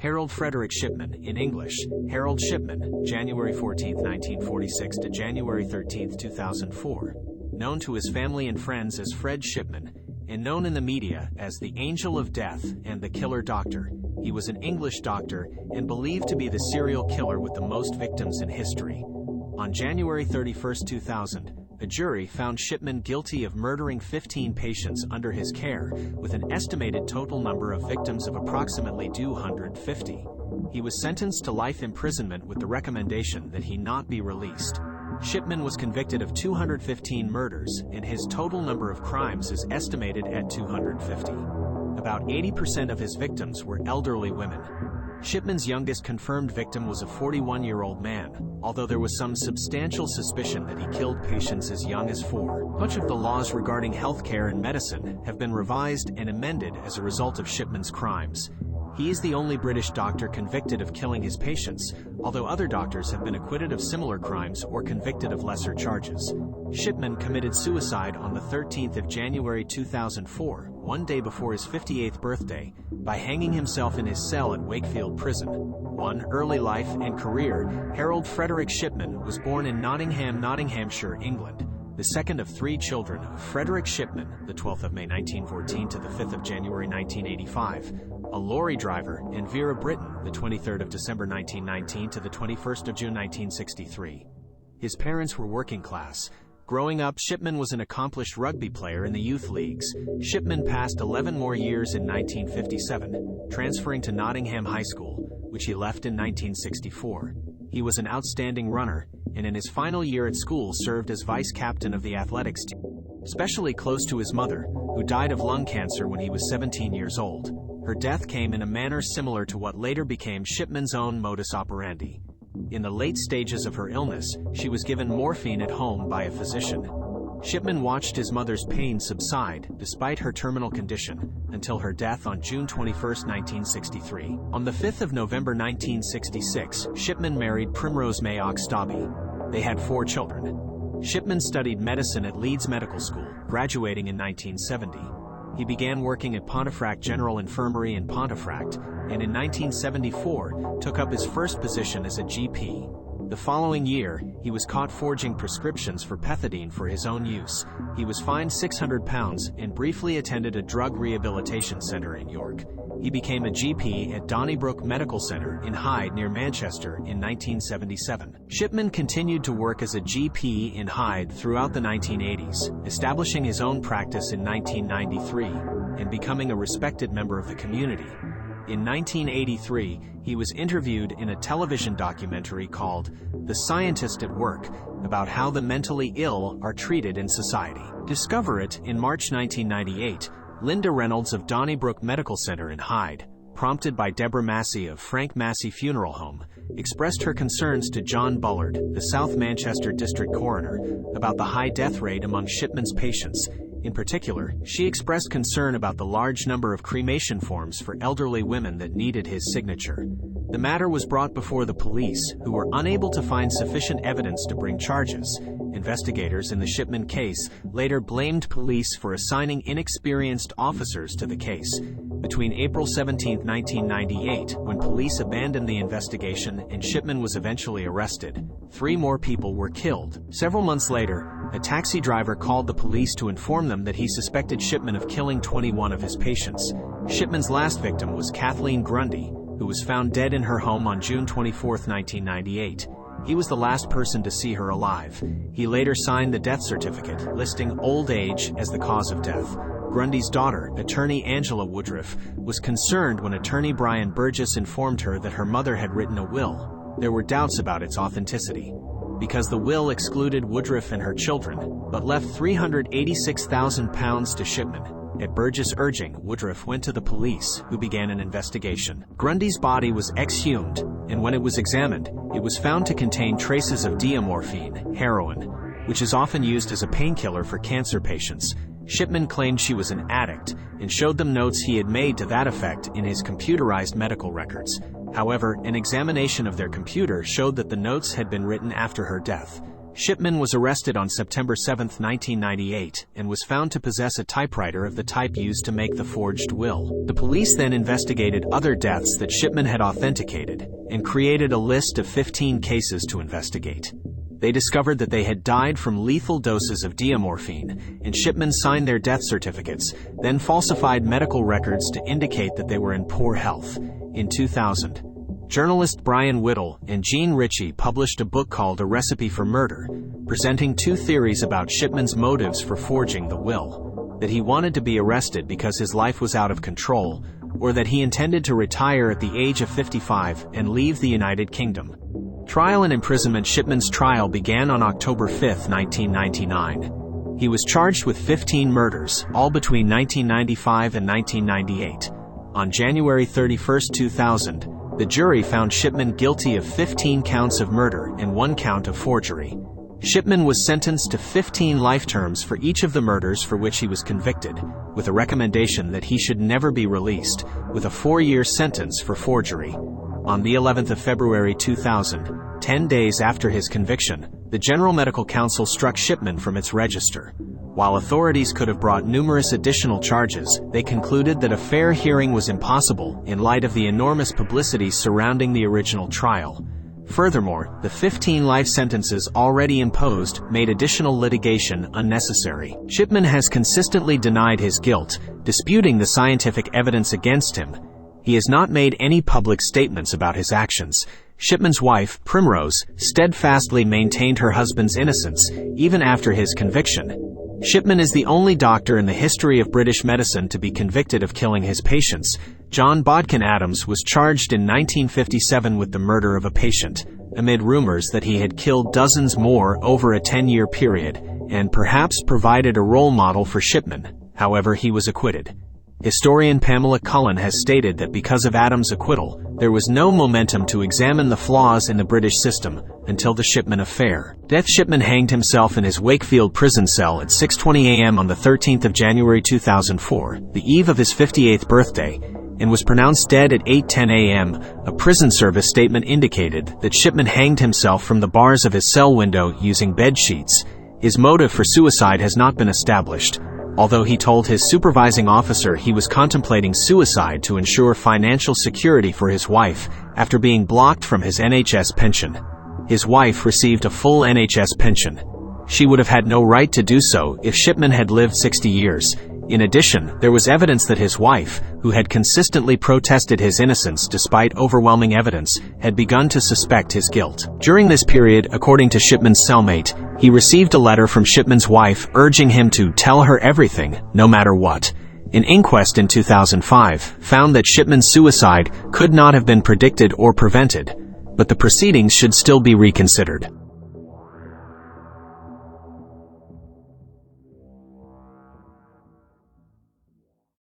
Harold Frederick Shipman, in English, Harold Shipman, January 14, 1946 to January 13, 2004, known to his family and friends as Fred Shipman, and known in the media as the Angel of Death and the Killer Doctor. He was an English doctor and believed to be the serial killer with the most victims in history. On January 31, 2000, a jury found Shipman guilty of murdering 15 patients under his care, with an estimated total number of victims of approximately 250. He was sentenced to life imprisonment with the recommendation that he not be released. Shipman was convicted of 215 murders, and his total number of crimes is estimated at 250. About 80% of his victims were elderly women. Shipman's youngest confirmed victim was a 41-year-old man, although there was some substantial suspicion that he killed patients as young as 4. Much of the laws regarding healthcare and medicine have been revised and amended as a result of Shipman's crimes. He is the only British doctor convicted of killing his patients, although other doctors have been acquitted of similar crimes or convicted of lesser charges. Shipman committed suicide on the 13th of January 2004, one day before his 58th birthday, by hanging himself in his cell at Wakefield Prison. Early life and career. Harold Frederick Shipman was born in Nottingham, Nottinghamshire, England, the second of 3 children of Frederick Shipman, the 12th of May 1914 to the 5th of January 1985, a lorry driver, and Vera Britton, the 23rd of December 1919 to the 21st of June 1963. His parents were working class. Growing up, Shipman was an accomplished rugby player in the youth leagues. Shipman passed 11 more years in 1957, transferring to Nottingham High School, which he left in 1964. He was an outstanding runner, and in his final year at school served as vice-captain of the athletics team. Especially close to his mother, who died of lung cancer when he was 17 years old. Her death came in a manner similar to what later became Shipman's own modus operandi. In the late stages of her illness, she was given morphine at home by a physician. Shipman watched his mother's pain subside, despite her terminal condition, until her death on June 21, 1963. On the 5th of November 1966, Shipman married Primrose Mayock Stobbe. They had 4 children. Shipman studied medicine at Leeds Medical School, graduating in 1970. He began working at Pontefract General Infirmary in Pontefract, and in 1974 took up his first position as a GP. The following year, he was caught forging prescriptions for pethidine for his own use. He was fined £600 and briefly attended a drug rehabilitation center in York. He became a GP at Donnybrook Medical Center in Hyde near Manchester in 1977. Shipman continued to work as a GP in Hyde throughout the 1980s, establishing his own practice in 1993 and becoming a respected member of the community. In 1983, he was interviewed in a television documentary called The Scientist at Work, about how the mentally ill are treated in society. Discover It in March 1998. Linda Reynolds of Donnybrook Medical Center in Hyde, prompted by Deborah Massey of Frank Massey Funeral Home, expressed her concerns to John Bullard, the South Manchester District Coroner, about the high death rate among Shipman's patients. In particular, she expressed concern about the large number of cremation forms for elderly women that needed his signature. The matter was brought before the police, who were unable to find sufficient evidence to bring charges. Investigators in the Shipman case later blamed police for assigning inexperienced officers to the case. Between April 17, 1998, when police abandoned the investigation and Shipman was eventually arrested, 3 more people were killed. Several months later, a taxi driver called the police to inform them that he suspected Shipman of killing 21 of his patients. Shipman's last victim was Kathleen Grundy, who was found dead in her home on June 24, 1998. He was the last person to see her alive. He later signed the death certificate, listing old age as the cause of death. Grundy's daughter, attorney Angela Woodruff, was concerned when attorney Brian Burgess informed her that her mother had written a will. There were doubts about its authenticity, because the will excluded Woodruff and her children, but left £386,000 to Shipman. At Burgess' urging, Woodruff went to the police, who began an investigation. Grundy's body was exhumed, and when it was examined, it was found to contain traces of diamorphine, heroin, which is often used as a painkiller for cancer patients. Shipman claimed she was an addict and showed them notes he had made to that effect in his computerized medical records. However, an examination of their computer showed that the notes had been written after her death. Shipman was arrested on September 7, 1998, and was found to possess a typewriter of the type used to make the forged will. The police then investigated other deaths that Shipman had authenticated and created a list of 15 cases to investigate. They discovered that they had died from lethal doses of diamorphine, and Shipman signed their death certificates, then falsified medical records to indicate that they were in poor health. In 2000, journalist Brian Whittle and Jean Ritchie published a book called A Recipe for Murder, presenting two theories about Shipman's motives for forging the will: that he wanted to be arrested because his life was out of control, or that he intended to retire at the age of 55 and leave the United Kingdom. Trial and imprisonment. Shipman's trial began on October 5, 1999. He was charged with 15 murders, all between 1995 and 1998. On January 31, 2000, the jury found Shipman guilty of 15 counts of murder and 1 count of forgery. Shipman was sentenced to 15 life terms for each of the murders for which he was convicted, with a recommendation that he should never be released, with a 4-year sentence for forgery. On the 11th of February 2000, 10 days after his conviction, the General Medical Council struck Shipman from its register. While authorities could have brought numerous additional charges, they concluded that a fair hearing was impossible in light of the enormous publicity surrounding the original trial. Furthermore, the 15 life sentences already imposed made additional litigation unnecessary. Shipman has consistently denied his guilt, disputing the scientific evidence against him. He has not made any public statements about his actions. Shipman's wife, Primrose, steadfastly maintained her husband's innocence, even after his conviction. Shipman is the only doctor in the history of British medicine to be convicted of killing his patients. John Bodkin Adams was charged in 1957 with the murder of a patient, amid rumors that he had killed dozens more over a 10-year period, and perhaps provided a role model for Shipman. However, he was acquitted. Historian Pamela Cullen has stated that because of Adams' acquittal, there was no momentum to examine the flaws in the British system until the Shipman affair. Shipman hanged himself in his Wakefield prison cell at 6:20 a.m. on the 13th of January 2004, the eve of his 58th birthday, and was pronounced dead at 8:10 a.m. A prison service statement indicated that Shipman hanged himself from the bars of his cell window using bed sheets. His motive for suicide has not been established, although he told his supervising officer he was contemplating suicide to ensure financial security for his wife after being blocked from his NHS pension. His wife received a full NHS pension. She would have had no right to do so if Shipman had lived 60 years. In addition, there was evidence that his wife, who had consistently protested his innocence despite overwhelming evidence, had begun to suspect his guilt. During this period, according to Shipman's cellmate, he received a letter from Shipman's wife urging him to tell her everything, no matter what. An inquest in 2005 found that Shipman's suicide could not have been predicted or prevented, but the proceedings should still be reconsidered.